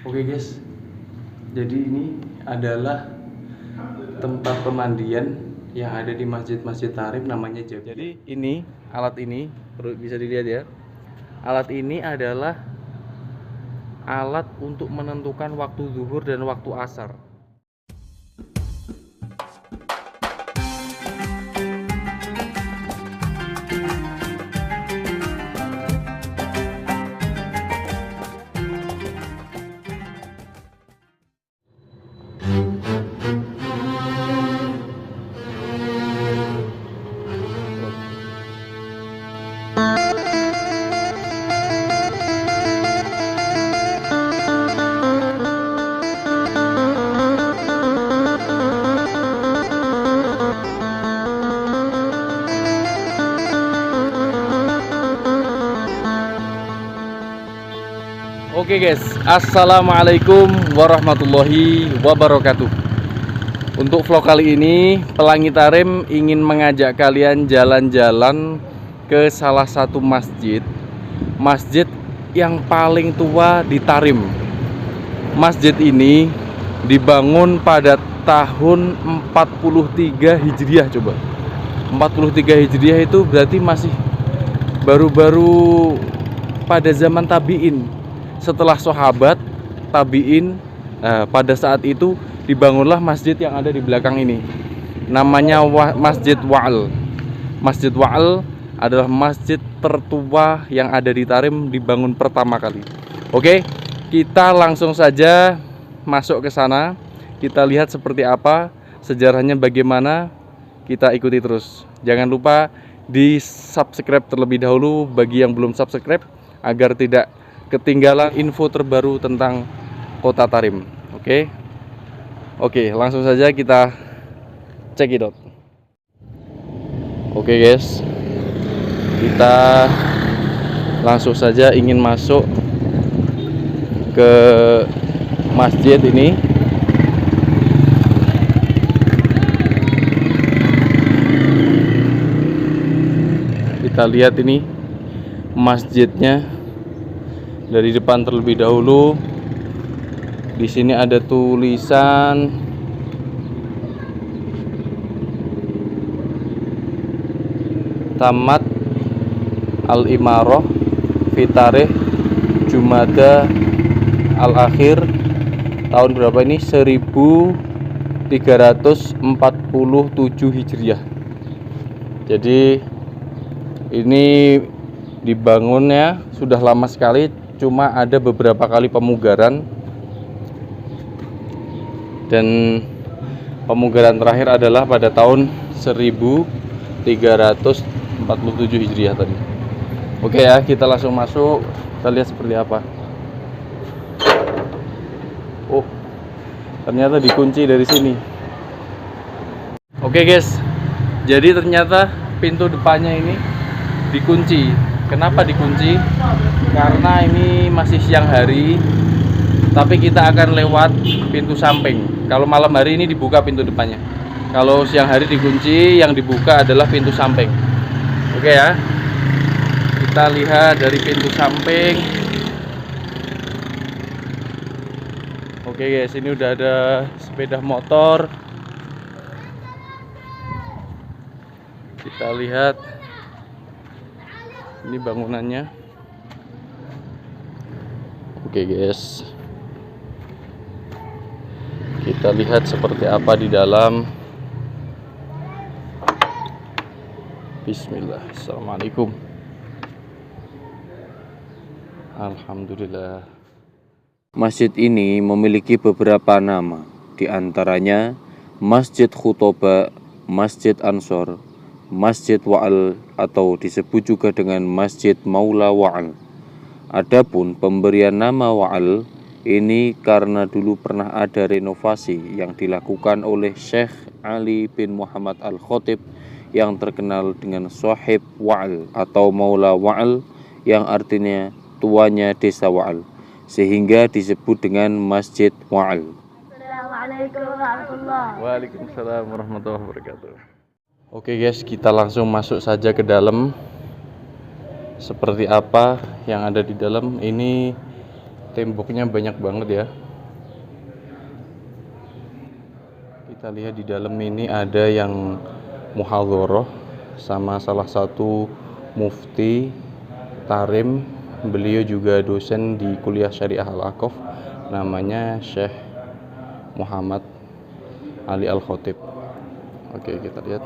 Oke guys, jadi ini adalah tempat pemandian yang ada di Masjid Tarim, namanya Jabiah. Jadi ini alat ini bisa dilihat ya. Alat ini adalah alat untuk menentukan waktu zuhur dan waktu asar. Oke guys, assalamualaikum warahmatullahi wabarakatuh. Untuk vlog kali ini, Pelangi Tarim ingin mengajak kalian jalan-jalan ke salah satu masjid yang paling tua di Tarim. Masjid ini dibangun pada tahun 43 Hijriah. Coba 43 Hijriah itu berarti masih baru-baru pada zaman tabi'in. Setelah sahabat, tabi'in, pada saat itu dibangunlah masjid yang ada di belakang ini. Namanya Masjid Wa'al. Masjid Wa'al adalah masjid tertua yang ada di Tarim, dibangun pertama kali. Oke, kita langsung saja masuk ke sana. Kita lihat seperti apa, sejarahnya bagaimana, kita ikuti terus. Jangan lupa di subscribe terlebih dahulu bagi yang belum subscribe, agar tidak ketinggalan info terbaru tentang kota Tarim. Oke, langsung saja kita cekidot. Oke guys, kita langsung saja ingin masuk ke masjid ini. Kita lihat ini masjidnya dari depan terlebih dahulu. Di sini ada tulisan Tamat Al-Imarah fi Tarikh Jumada Al-Akhir tahun berapa ini? 1347 Hijriah. Jadi ini dibangunnya sudah lama sekali, cuma ada beberapa kali pemugaran, dan pemugaran terakhir adalah pada tahun 1347 Hijriah tadi. Oke ya, kita langsung masuk, kita lihat seperti apa. Oh, ternyata dikunci dari sini. Oke guys, jadi ternyata pintu depannya ini dikunci. Kenapa dikunci? Karena ini masih siang hari, tapi kita akan lewat pintu samping. Kalau malam hari ini dibuka pintu depannya. Kalau siang hari dikunci, yang dibuka adalah pintu samping. Oke ya, kita lihat dari pintu samping. Oke guys, ini udah ada sepeda motor. Kita lihat ini bangunannya. Oke guys, kita lihat seperti apa di dalam. Bismillah. Assalamualaikum. Alhamdulillah. Masjid ini memiliki beberapa nama, di antaranya Masjid Khutoba, Masjid Ansor, Masjid Wa'al, atau disebut juga dengan Masjid Maula Wa'al. Adapun pemberian nama Wa'al ini karena dulu pernah ada renovasi yang dilakukan oleh Syekh Ali bin Muhammad Al-Khotib yang terkenal dengan Sohib Wa'al atau Maula Wa'al, yang artinya tuanya desa Wa'al, sehingga disebut dengan Masjid Wa'al. Assalamualaikum warahmatullahi wabarakatuh. Waalaikumsalam warahmatullahi wabarakatuh. Oke guys, kita langsung masuk saja ke dalam. Seperti apa yang ada di dalam. Ini Temboknya banyak banget ya. Kita lihat di dalam ini ada yang muhadharah sama salah satu mufti Tarim. Beliau juga dosen di kuliah Syariah Al-Aqaf, namanya Syekh Muhammad Ali Al-Khotib. Oke, kita lihat.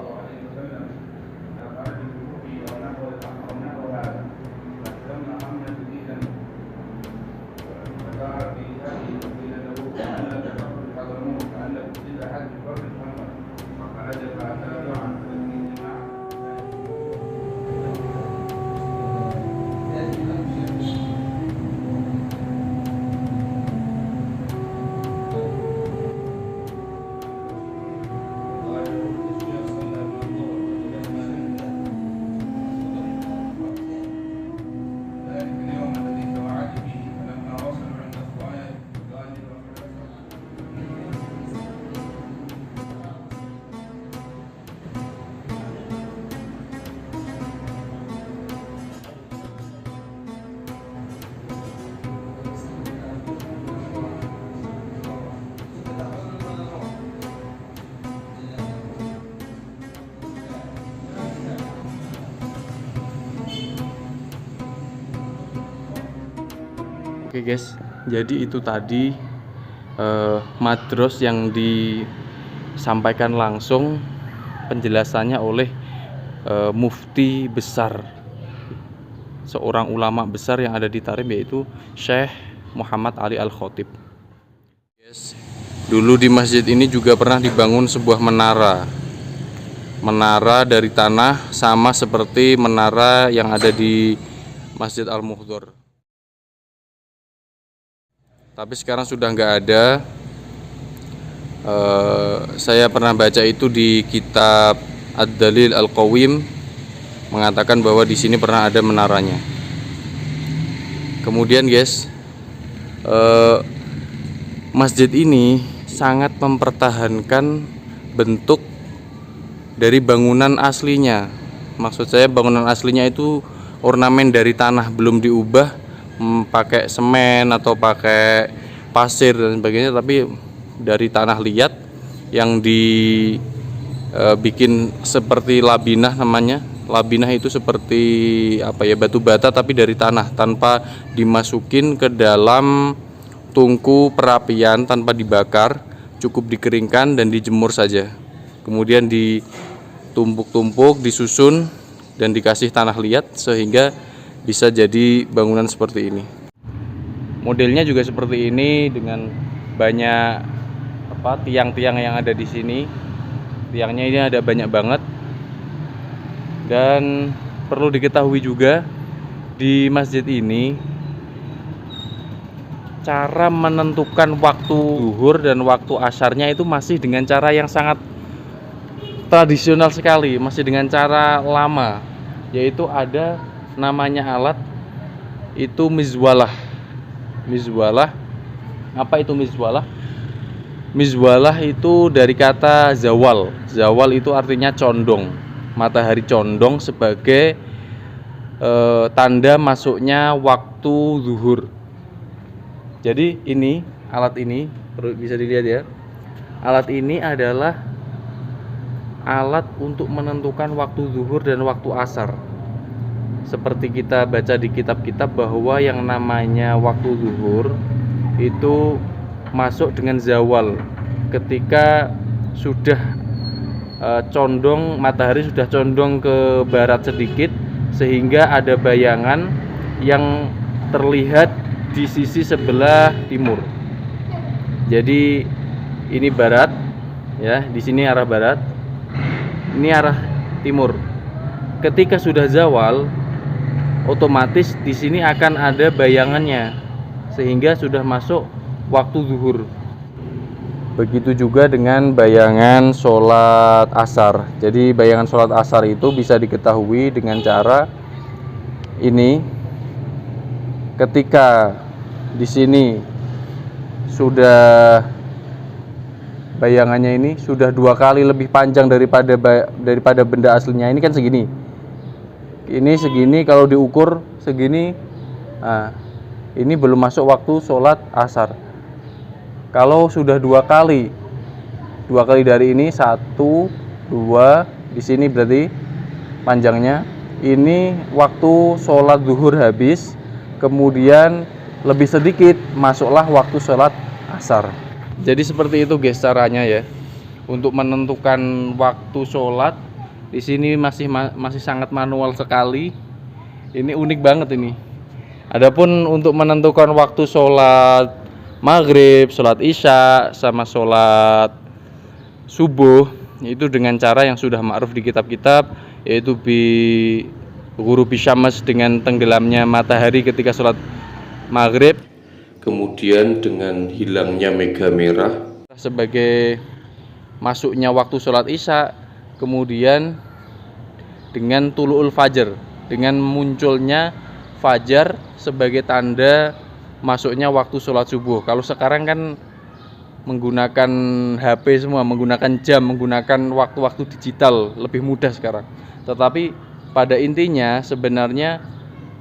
Oke guys, jadi itu tadi madros yang disampaikan langsung penjelasannya oleh mufti besar, seorang ulama besar yang ada di Tarim, yaitu Syekh Muhammad Ali Al-Khotib. Yes. Dulu di masjid ini juga pernah dibangun sebuah menara dari tanah, sama seperti menara yang ada di Masjid Al-Muhdhar. Tapi sekarang sudah nggak ada. Saya pernah baca itu di kitab Ad-Dalil Al-Qawim, mengatakan bahwa di sini pernah ada menaranya. Kemudian guys, masjid ini sangat mempertahankan bentuk dari bangunan aslinya. Maksud saya bangunan aslinya itu ornamen dari tanah, belum diubah pakai semen atau pakai pasir dan sebagainya, tapi dari tanah liat yang dibikin seperti labinah namanya. Labinah itu seperti apa ya, batu bata tapi dari tanah, tanpa dimasukin ke dalam tungku perapian, tanpa dibakar, cukup dikeringkan dan dijemur saja. Kemudian ditumpuk-tumpuk, disusun dan dikasih tanah liat sehingga bisa jadi bangunan seperti ini. Modelnya juga seperti ini dengan banyak tiang-tiang yang ada di sini. Tiangnya ini ada banyak banget. Dan perlu diketahui juga di masjid ini cara menentukan waktu zuhur dan waktu asyarnya itu masih dengan cara yang sangat tradisional sekali, masih dengan cara lama, yaitu ada namanya alat itu mizwalah. Apa itu mizwalah? Mizwalah itu dari kata zawal. Zawal itu artinya condong, matahari condong, sebagai tanda masuknya waktu zuhur. Jadi ini, alat ini bisa dilihat ya. Alat ini adalah alat untuk menentukan waktu zuhur dan waktu asar. Seperti kita baca di kitab-kitab bahwa yang namanya waktu zuhur itu masuk dengan zawal, ketika sudah condong, matahari sudah condong ke barat sedikit, sehingga ada bayangan yang terlihat di sisi sebelah timur. Jadi ini barat ya, di sini arah barat, ini arah timur. Ketika sudah zawal, otomatis di sini akan ada bayangannya, sehingga sudah masuk waktu zuhur. Begitu juga dengan bayangan sholat asar. Jadi bayangan sholat asar itu bisa diketahui dengan cara ini. Ketika di sini sudah bayangannya ini sudah 2 kali lebih panjang daripada benda aslinya. Ini kan segini. Ini segini, kalau diukur segini. Nah, ini belum masuk waktu sholat asar. Kalau sudah dua kali dari ini, 1, 2, di sini berarti panjangnya, ini waktu sholat zuhur habis, kemudian lebih sedikit masuklah waktu sholat asar. Jadi seperti itu guys caranya ya, untuk menentukan waktu sholat. Di sini masih sangat manual sekali. Ini unik banget ini. Adapun untuk menentukan waktu sholat maghrib, sholat isya, sama sholat subuh, itu dengan cara yang sudah ma'ruf di kitab-kitab, yaitu bi ghurubi syams, dengan tenggelamnya matahari ketika sholat maghrib, kemudian dengan hilangnya mega merah sebagai masuknya waktu sholat isya, kemudian dengan tulu'ul fajar, dengan munculnya fajar sebagai tanda masuknya waktu sholat subuh. Kalau sekarang kan menggunakan HP semua, menggunakan jam, menggunakan waktu-waktu digital, lebih mudah sekarang. Tetapi pada intinya sebenarnya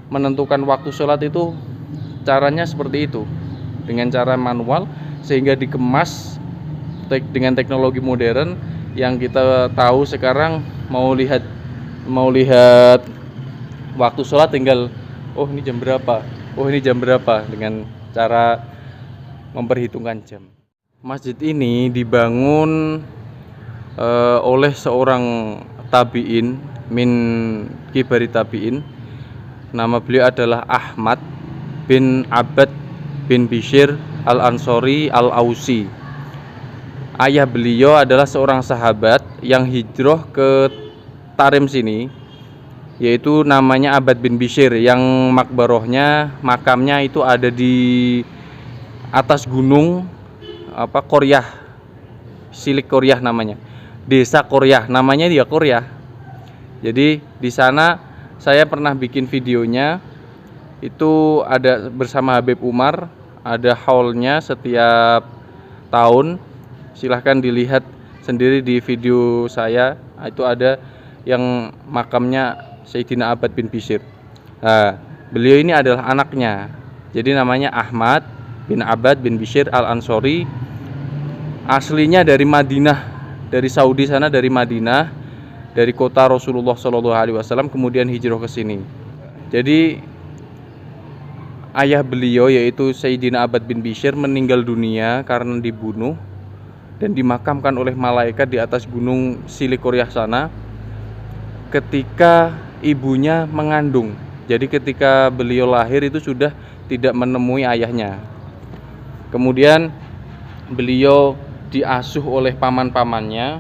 menentukan waktu sholat itu caranya seperti itu, dengan cara manual, sehingga dikemas dengan teknologi modern yang kita tahu sekarang. Mau lihat waktu sholat tinggal, oh ini jam berapa, dengan cara memperhitungkan jam. Masjid ini dibangun oleh seorang tabi'in min kibari tabi'in. Nama beliau adalah Ahmad bin Abbad bin Bishr al-Ansori al-Ausi. Ayah beliau adalah seorang sahabat yang hijrah ke Tarim sini, yaitu namanya Abbad bin Bishr, yang makamnya itu ada di atas gunung Koryah, Silik Koryah namanya, desa Koryah namanya, dia Koryah. Jadi di sana saya pernah bikin videonya, itu ada bersama Habib Umar, ada haulnya setiap tahun. Silahkan dilihat sendiri di video saya, itu ada yang makamnya Sayyidina Abbad bin Bishr. Nah, beliau ini adalah anaknya, jadi namanya Ahmad bin Abbad bin Bishr al-Ansori. Aslinya dari Madinah, dari Saudi sana, dari Madinah, dari kota Rasulullah SAW, kemudian hijrah ke sini. Jadi ayah beliau yaitu Sayyidina Abbad bin Bishr meninggal dunia karena dibunuh dan dimakamkan oleh malaikat di atas gunung Silik Koryah sana ketika ibunya mengandung. Jadi ketika beliau lahir itu sudah tidak menemui ayahnya. Kemudian beliau diasuh oleh paman-pamannya,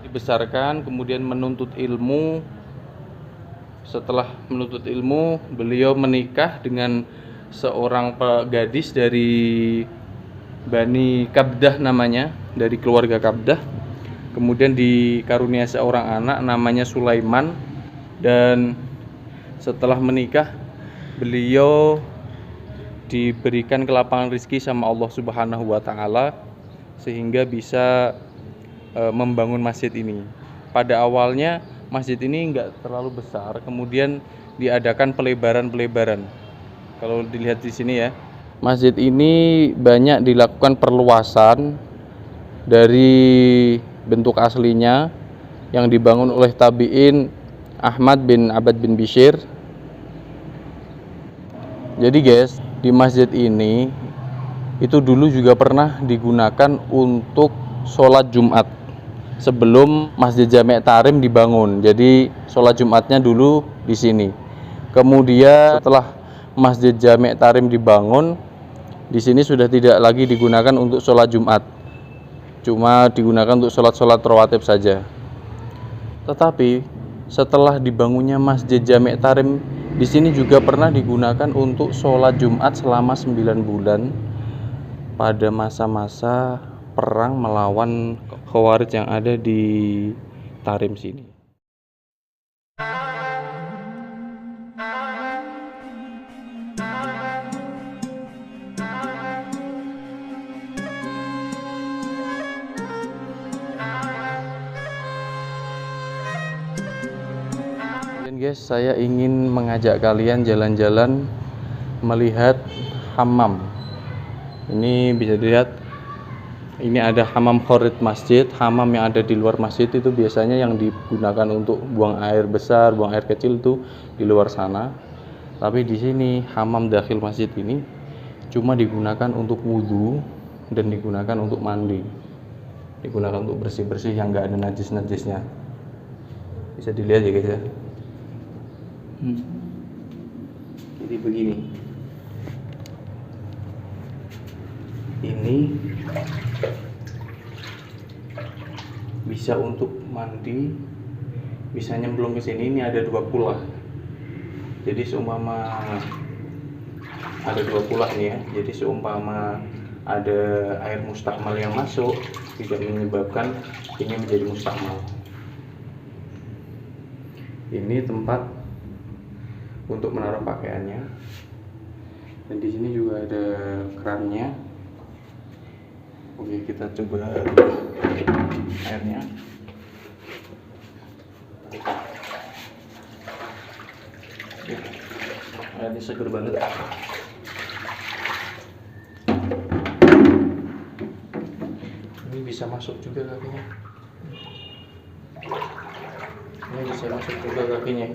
dibesarkan, kemudian menuntut ilmu. Setelah menuntut ilmu, beliau menikah dengan seorang gadis dari Bani Kabdah namanya, dari keluarga Kabdah. Kemudian dikaruniai seorang anak namanya Sulaiman, dan setelah menikah beliau diberikan kelapangan rezeki sama Allah Subhanahu wa taala sehingga bisa membangun masjid ini. Pada awalnya masjid ini enggak terlalu besar, kemudian diadakan pelebaran. Kalau dilihat di sini ya, masjid ini banyak dilakukan perluasan dari bentuk aslinya yang dibangun oleh tabi'in Ahmad bin Abbad bin Bishr. Jadi guys, di masjid ini itu dulu juga pernah digunakan untuk sholat Jumat sebelum Masjid Jami' Tarim dibangun. Jadi sholat Jumatnya dulu di sini. Kemudian setelah Masjid Jami' Tarim dibangun, di sini sudah tidak lagi digunakan untuk sholat Jumat, cuma digunakan untuk sholat-sholat rawatib saja. Tetapi setelah dibangunnya Masjid Jami' Tarim, di sini juga pernah digunakan untuk sholat Jumat selama 9 bulan pada masa-masa perang melawan Khawarij yang ada di Tarim sini. Guys, saya ingin mengajak kalian jalan-jalan melihat hammam. Ini bisa dilihat, ini ada hammam khorid masjid. Hammam yang ada di luar masjid itu biasanya yang digunakan untuk buang air besar, buang air kecil itu di luar sana. Tapi di sini hammam dakhil masjid ini cuma digunakan untuk wudhu dan digunakan untuk mandi, digunakan untuk bersih-bersih yang nggak ada najis-najisnya. Bisa dilihat ya guys ya. Jadi begini, ini bisa untuk mandi, bisa nyemplung ke sini. Ini ada 2 kulah. Jadi seumpama ada 2 kulah nih ya. Jadi seumpama ada air mustakmal yang masuk, tidak menyebabkan ini menjadi mustakmal. Ini tempat untuk menaruh pakaiannya. Dan di sini juga ada kerannya. Oke, kita coba airnya. Airnya seger banget. Ini bisa masuk juga kakinya. Ini bisa masuk juga kakinya.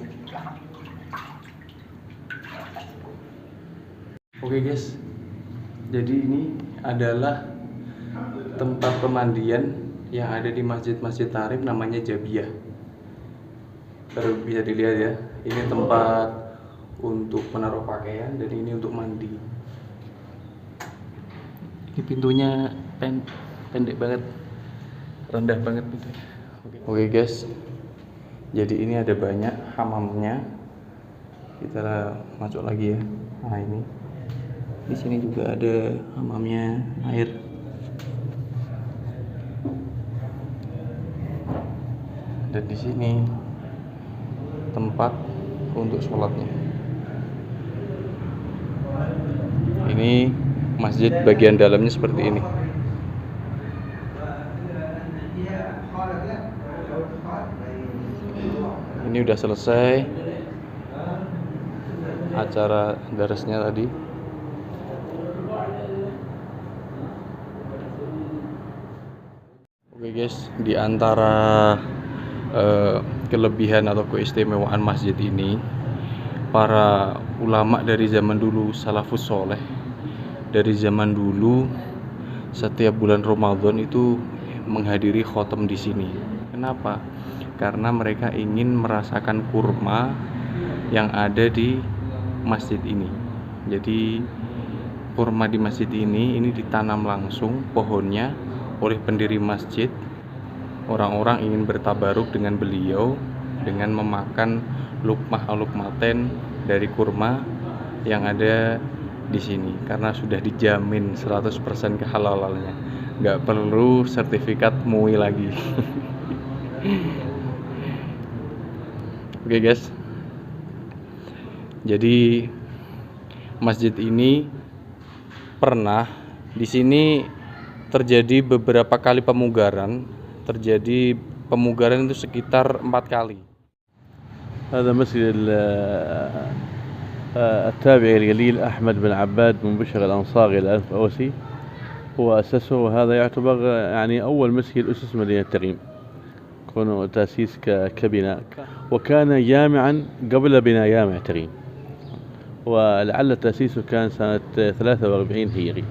Oke guys, jadi ini adalah tempat pemandian yang ada di masjid-masjid Tarim, namanya Jabiyah. Baru bisa dilihat ya, ini tempat untuk menaruh pakaian dan ini untuk mandi. Ini pintunya pendek banget, rendah banget pintunya. Oke guys, jadi ini ada banyak hammamnya. Kita masuk lagi ya. Nah ini, di sini juga ada hammamnya air. Dan di sini tempat untuk sholatnya. Ini masjid bagian dalamnya seperti ini. Ini udah selesai acara darasnya tadi. Oke guys, di antara kelebihan atau keistimewaan masjid ini, para ulama dari zaman dulu, salafus soleh dari zaman dulu, setiap bulan Ramadan itu menghadiri khotam di sini. Kenapa? Karena mereka ingin merasakan kurma yang ada di masjid ini. Jadi kurma di masjid ini ditanam langsung pohonnya oleh pendiri masjid. Orang-orang ingin bertabaruk dengan beliau dengan memakan lukmah-lukmaten dari kurma yang ada di sini, karena sudah dijamin 100% kehalalannya, nggak perlu sertifikat MUI lagi. Oke guys, jadi masjid ini pernah di sini terjadi beberapa kali pemugaran. Terjadi pemugaran itu sekitar 4 kali. هذا مسجد التابعي الجليل أحمد بن عباد بن بشر الأنصاري الأوسي هو أسسه، وهذا يعتبر يعني أول مسجد أسس مدينة تريم، كونه تأسيس كبناء، وكان جامعا قبل بناء جامع تريم، ولعل تأسيسه كان سنة 43 هجري.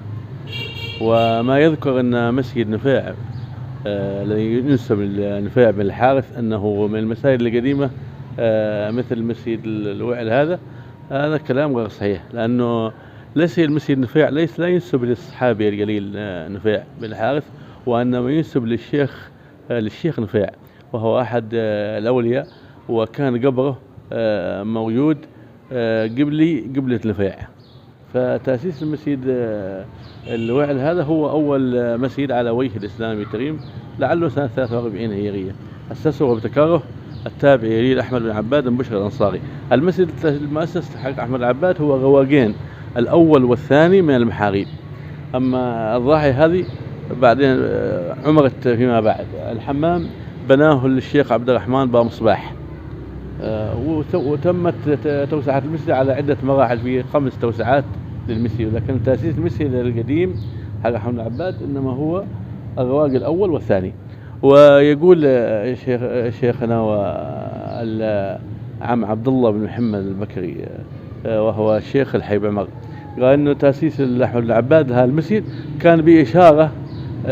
وما يذكر أن مسجد نفاع الذي ينسب لنفاع بن الحارث أنه من المساجد القديمة مثل مسجد الوعل، هذا كلام غير صحيح، لأنه ليس المسجد نفاع لا ينسب للصحابي الجليل نفاع بن الحارث، وإنما ينسب للشيخ نفاع، وهو أحد الأولياء، وكان قبره موجود قبلة نفاع. فتأسيس المسجد الوعل هذا هو أول مسجد على وجه الإسلام تريم، لعله سنة 43 هجرية، أسسه وابتكره التابعي أحمد بن عباد بن بشر الأنصاري. المسجد المؤسس حق أحمد بن عباد هو غواقين، الأول والثاني من المحاريب، أما الضاحي هذه بعدين عمرت فيما بعد. الحمام بناه الشيخ عبد الرحمن بامصباح، وتمت توسعة المسجد على عدة مراحل، في 5 توسعات للمسي، لكن تأسيس المسي القديم حق محمد بن العباد إنما هو الرواق الأول والثاني. ويقول شيخنا عم عبد الله بن محمد البكري وهو الشيخ الحي بعمر، قال إنه تأسيس أحمد بن العباد هذا المسجد كان بإشارة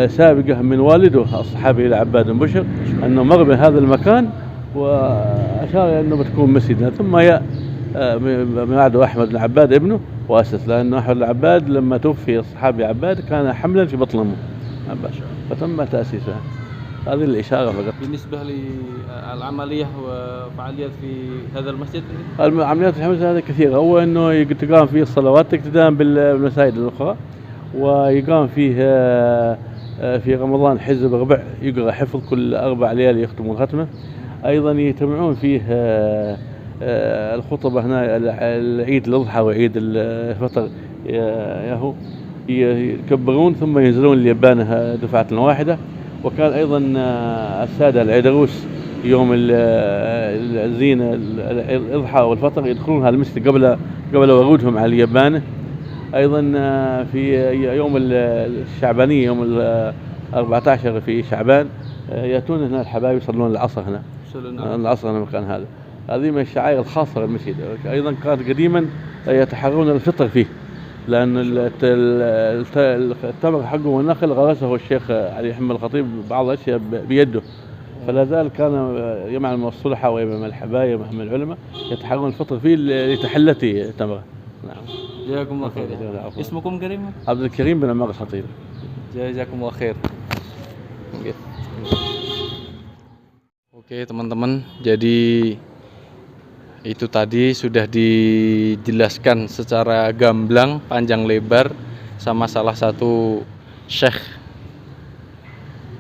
سابقة من والده الصحابي العباد بن بشر أنه مر بهذا المكان وأشار إلى أنه بتكون مسجد، ثم من بعده أحمد بن العباد ابنه وأسس، لأنه أحمد بن العباد لما توفي الصحابي عباد كان حملا في بطن أمه عباد، فتم تأسيسها. هذه الإشارة فقط. بالنسبة للعملية وفعاليات في هذا المسجد، العمليات في المسجد هذه كثيرة. هو أنه تقام فيه الصلوات اقتداء بالمساجد الأخرى، ويقام فيه في رمضان حزب ربع يقرأ حفظ كل 4 ليالي يختمون ختمة. أيضا يجتمعون فيه الخطبة هنا العيد الأضحى وعيد الفطر ياهو يكبرون ثم ينزلون اليابانة دفعة واحدة. وكان أيضا السادة العيدروس يوم الزينة الأضحى والفطر يدخلون هذا المسجد قبل ورودهم على اليابانة. أيضا في يوم الشعبانية يوم 14 في شعبان يأتون هنا الحبايب يصلون العصر هنا، العصر هنا المكان هذا. هذه من الشعائر الخاصة بالمسجد. أيضا كانت قديما يتحرون الفطر فيه، لأن التمر حقه والنخل غرسه الشيخ علي محمد الخطيب بعض الأشياء بيده، فلا زال كان يجمع الصلحة ويجمع الحبايب ومحمد العلماء يتحرون الفطر فيه لتحلتي تمره. نعم. جزاكم الله خير. اسمكم كريم؟ عبد الكريم بن عمار الخطيب. جزاكم الله khair. Oke teman-teman, jadi itu tadi sudah dijelaskan secara gamblang, panjang lebar sama salah satu syekh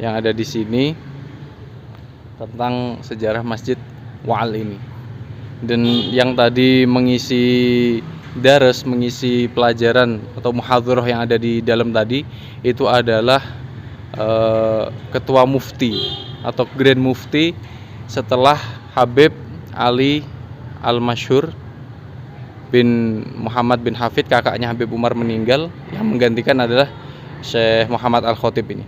yang ada di sini tentang sejarah Masjid Wa'al ini. Dan yang tadi mengisi daras, mengisi pelajaran atau muhadharah yang ada di dalam tadi itu adalah ketua mufti atau grand mufti setelah Habib Ali Al-Masyhur bin Muhammad bin Hafid, kakaknya Habib Umar meninggal. Yang menggantikan adalah Syekh Muhammad Al-Khatib ini.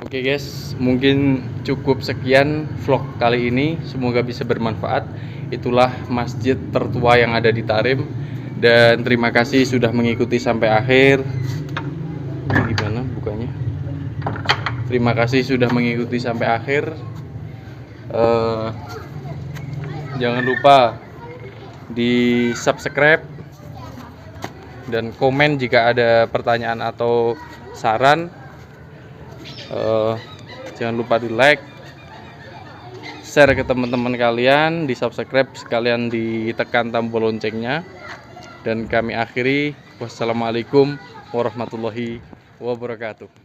Oke guys, mungkin cukup sekian vlog kali ini. Semoga bisa bermanfaat. Itulah masjid tertua yang ada di Tarim. Dan terima kasih sudah mengikuti sampai akhir. Gimana bukanya? Terima kasih sudah mengikuti sampai akhir. Jangan lupa di subscribe dan komen jika ada pertanyaan atau saran. Jangan lupa di like, share ke teman-teman kalian, di subscribe sekalian ditekan tombol loncengnya. Dan kami akhiri, wassalamualaikum warahmatullahi wabarakatuh.